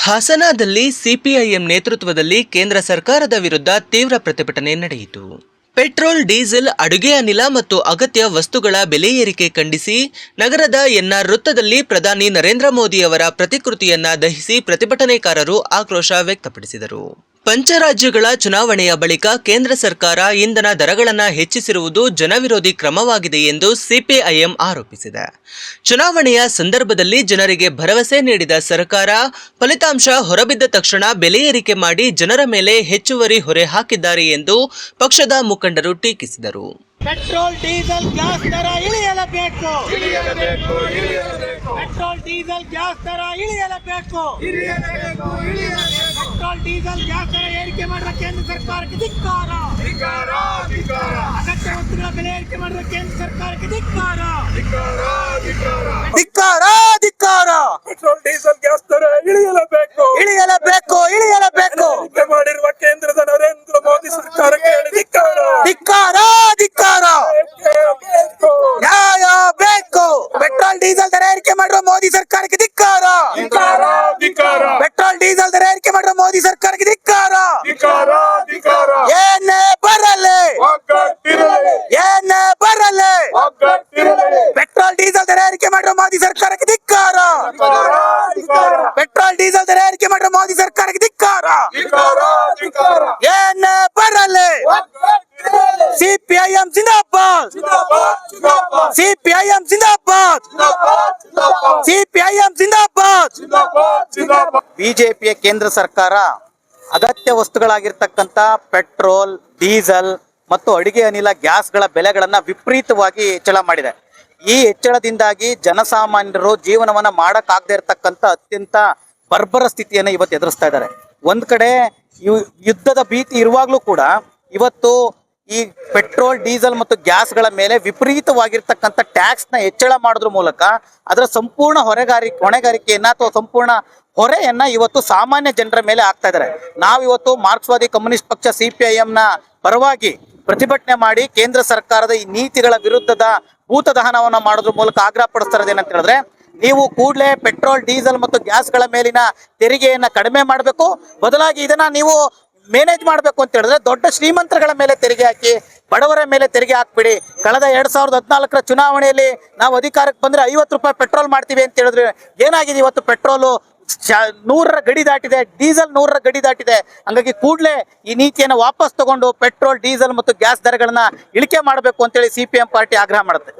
ಹಾಸನದಲ್ಲಿ ಸಿಪಿಐಎಂ ನೇತೃತ್ವದಲ್ಲಿ ಕೇಂದ್ರ ಸರ್ಕಾರದ ವಿರುದ್ಧ ತೀವ್ರ ಪ್ರತಿಭಟನೆ ನಡೆಯಿತು. ಪೆಟ್ರೋಲ್, ಡೀಸೆಲ್, ಅಡುಗೆ ಅನಿಲ ಮತ್ತು ಅಗತ್ಯ ವಸ್ತುಗಳ ಬೆಲೆ ಏರಿಕೆ ಖಂಡಿಸಿ ನಗರದ ಎನ್ಆರ್ ವೃತ್ತದಲ್ಲಿ ಪ್ರಧಾನಿ ನರೇಂದ್ರ ಮೋದಿ ಅವರ ಪ್ರತಿಕೃತಿಯನ್ನ ದಹಿಸಿ ಪ್ರತಿಭಟನೆಕಾರರು ಆಕ್ರೋಶ ವ್ಯಕ್ತಪಡಿಸಿದರು. ಪಂಚರಾಜ್ಯಗಳ ಚುನಾವಣೆಯ ಬಳಿಕ ಕೇಂದ್ರ ಸರ್ಕಾರ ಇಂಧನ ದರಗಳನ್ನು ಹೆಚ್ಚಿಸಿರುವುದು ಜನವಿರೋಧಿ ಕ್ರಮವಾಗಿದೆ ಎಂದು ಸಿಪಿಐಎಂ ಆರೋಪಿಸಿದೆ. ಚುನಾವಣೆಯ ಸಂದರ್ಭದಲ್ಲಿ ಜನರಿಗೆ ಭರವಸೆ ನೀಡಿದ ಸರ್ಕಾರ ಫಲಿತಾಂಶ ಹೊರಬಿದ್ದ ತಕ್ಷಣ ಬೆಲೆ ಏರಿಕೆ ಮಾಡಿ ಜನರ ಮೇಲೆ ಹೆಚ್ಚುವರಿ ಹೊರೆ ಹಾಕಿದ್ದಾರೆ ಎಂದು ಪಕ್ಷದ ಮುಖಂಡರು ಟೀಕಿಸಿದರು. ಪೆಟ್ರೋಲ್, ಡೀಸೆಲ್, ಗ್ಯಾಸ್ ದರ ಇಳಿಯಲೇಬೇಕು. ಪೆಟ್ರೋಲ್, ಡೀಸೆಲ್, ಗ್ಯಾಸ್ ದರ ಇಳಿಯಲೇಬೇಕು. ಪೆಟ್ರೋಲ್, ಡೀಸೆಲ್, ಗ್ಯಾಸ್ ದರ ಏರಿಕೆ ಮಾಡಿದ ಕೇಂದ್ರ ಸರ್ಕಾರಕ್ಕೆ ಧಿಕ್ಕಾರ. ಅಗತ್ಯ ವಸ್ತುಗಳ ಬೆಲೆ ಏರಿಕೆ ಮಾಡಿದ ಕೇಂದ್ರ ಸರ್ಕಾರಕ್ಕೆ ಧಿಕ್ಕಾರ. ಪೆಟ್ರೋಲ್, ಡೀಸೆಲ್, ಗ್ಯಾಸ್ ದರ ಇಳಿಯಲೇಬೇಕು. ಮಾಡಿರುವ ಕೇಂದ್ರದ ನರೇಂದ್ರ ಮೋದಿ ಸರ್ಕಾರಕ್ಕೆ ಧಿಕ್ಕಾರ. ನ್ಯಾಯ ಬೇಕು. ಪೆಟ್ರೋಲ್, ಡೀಸೆಲ್ ದರ ಏರಿಕೆ ಮಾಡುವ ಮೋದಿ ಸರ್ಕಾರಕ್ಕೆ ಧಿಕ್ಕಾರ. ಪೆಟ್ರೋಲ್, ಡೀಸೆಲ್ ದರ ಏರಿಕೆ ಮಾಡುವ ಮೋದಿ ಸರ್ಕಾರಕ್ಕೆ ಧಿಕ್ಕಾರ. ಏನೇ ಬರಲಿ, ಪೆಟ್ರೋಲ್, ಡೀಸೆಲ್ ದರ ಏರಿಕೆ ಮಾಡುವ ಮೋದಿ ಸರ್ಕಾರಕ್ಕೆ ಧಿಕ್ಕಾರ. ಪೆಟ್ರೋಲ್, ಡೀಸೆಲ್ ದರ ಏರಿಕೆ ಮಾಡುವ ಮೋದಿ ಸರ್ಕಾರಕ್ಕೆ ಧಿಕ್ಕಾರ. ಏನೇ ಬರಲಿ, ಸಿಪಿಐಎಂ ಜಿಂದಾಬಾದ್. ಸಿಪಿಐಎಂ ಜಿಂದಾಬಾದ್. ಸಿಪಿಐಎಂ ಜಿಂದಾಬಾದ್. ಬಿಜೆಪಿಯ ಕೇಂದ್ರ ಸರ್ಕಾರ ಅಗತ್ಯ ವಸ್ತುಗಳಾಗಿರ್ತಕ್ಕಂಥ ಪೆಟ್ರೋಲ್, ಡೀಸೆಲ್ ಮತ್ತು ಅಡಿಗೆ ಅನಿಲ, ಗ್ಯಾಸ್ಗಳ ಬೆಲೆಗಳನ್ನ ವಿಪರೀತವಾಗಿ ಹೆಚ್ಚಳ ಮಾಡಿದೆ. ಈ ಹೆಚ್ಚಳದಿಂದಾಗಿ ಜನಸಾಮಾನ್ಯರು ಜೀವನವನ್ನ ಮಾಡಕ್ಕಾಗದೇ ಇರತಕ್ಕಂಥ ಅತ್ಯಂತ ಬರ್ಬರ ಸ್ಥಿತಿಯನ್ನು ಇವತ್ತು ಎದುರಿಸ್ತಾ ಇದ್ದಾರೆ. ಒಂದ್ ಕಡೆ ಯುದ್ಧದ ಭೀತಿ ಇರುವಾಗ್ಲೂ ಕೂಡ ಇವತ್ತು ಈ ಪೆಟ್ರೋಲ್, ಡೀಸೆಲ್ ಮತ್ತು ಗ್ಯಾಸ್ಗಳ ಮೇಲೆ ವಿಪರೀತವಾಗಿರ್ತಕ್ಕಂಥ ಟ್ಯಾಕ್ಸ್ ನ ಹೆಚ್ಚಳ ಮಾಡೋದ್ರ ಮೂಲಕ ಅದರ ಸಂಪೂರ್ಣ ಹೊಣೆಗಾರಿಕೆಯನ್ನ ಅಥವಾ ಸಂಪೂರ್ಣ ಹೊರೆಯನ್ನ ಇವತ್ತು ಸಾಮಾನ್ಯ ಜನರ ಮೇಲೆ ಆಗ್ತಾ ಇದ್ದಾರೆ. ನಾವಿವತ್ತು ಮಾರ್ಕ್ಸ್ವಾದಿ ಕಮ್ಯುನಿಸ್ಟ್ ಪಕ್ಷ ಸಿಪಿಐಎಂ ನ ಪರವಾಗಿ ಪ್ರತಿಭಟನೆ ಮಾಡಿ ಕೇಂದ್ರ ಸರ್ಕಾರದ ಈ ನೀತಿಗಳ ವಿರುದ್ಧದ ಭೂತ ದಹನವನ್ನ ಮಾಡೋದ್ರ ಮೂಲಕ ಆಗ್ರಹ ಪಡಿಸ್ತಾ ಇರೋದೇನಂತ ಹೇಳಿದ್ರೆ, ನೀವು ಕೂಡಲೇ ಪೆಟ್ರೋಲ್, ಡೀಸೆಲ್ ಮತ್ತು ಗ್ಯಾಸ್ಗಳ ಮೇಲಿನ ತೆರಿಗೆಯನ್ನ ಕಡಿಮೆ ಮಾಡಬೇಕು. ಬದಲಾಗಿ ಇದನ್ನ ನೀವು ಮ್ಯಾನೇಜ್ ಮಾಡಬೇಕು ಅಂತ ಹೇಳಿದ್ರೆ ದೊಡ್ಡ ಶ್ರೀಮಂತರುಗಳ ಮೇಲೆ ತೆರಿಗೆ ಹಾಕಿ ಬಡವರ ಮೇಲೆ ತೆರಿಗೆ ಹಾಕ್ಬಿಡಿ. ಕಳೆದ 2014 ಚುನಾವಣೆಯಲ್ಲಿ ನಾವು ಅಧಿಕಾರಕ್ಕೆ ಬಂದ್ರೆ 50 ರೂಪಾಯಿ ಪೆಟ್ರೋಲ್ ಮಾಡ್ತೀವಿ ಅಂತ ಹೇಳಿದ್ರೆ ಏನಾಗಿದೆ, ಇವತ್ತು ಪೆಟ್ರೋಲು 100ರ ಗಡಿ ದಾಟಿದೆ, ಡೀಸೆಲ್ 100ರ ಗಡಿ ದಾಟಿದೆ. ಹಂಗಾಗಿ ಕೂಡಲೇ ಈ ನೀತಿಯನ್ನು ವಾಪಸ್ ತಗೊಂಡು ಪೆಟ್ರೋಲ್, ಡೀಸೆಲ್ ಮತ್ತು ಗ್ಯಾಸ್ ದರಗಳನ್ನ ಇಳಿಕೆ ಮಾಡಬೇಕು ಅಂತೇಳಿ ಸಿಪಿಎಂ ಪಾರ್ಟಿ ಆಗ್ರಹ ಮಾಡುತ್ತೆ.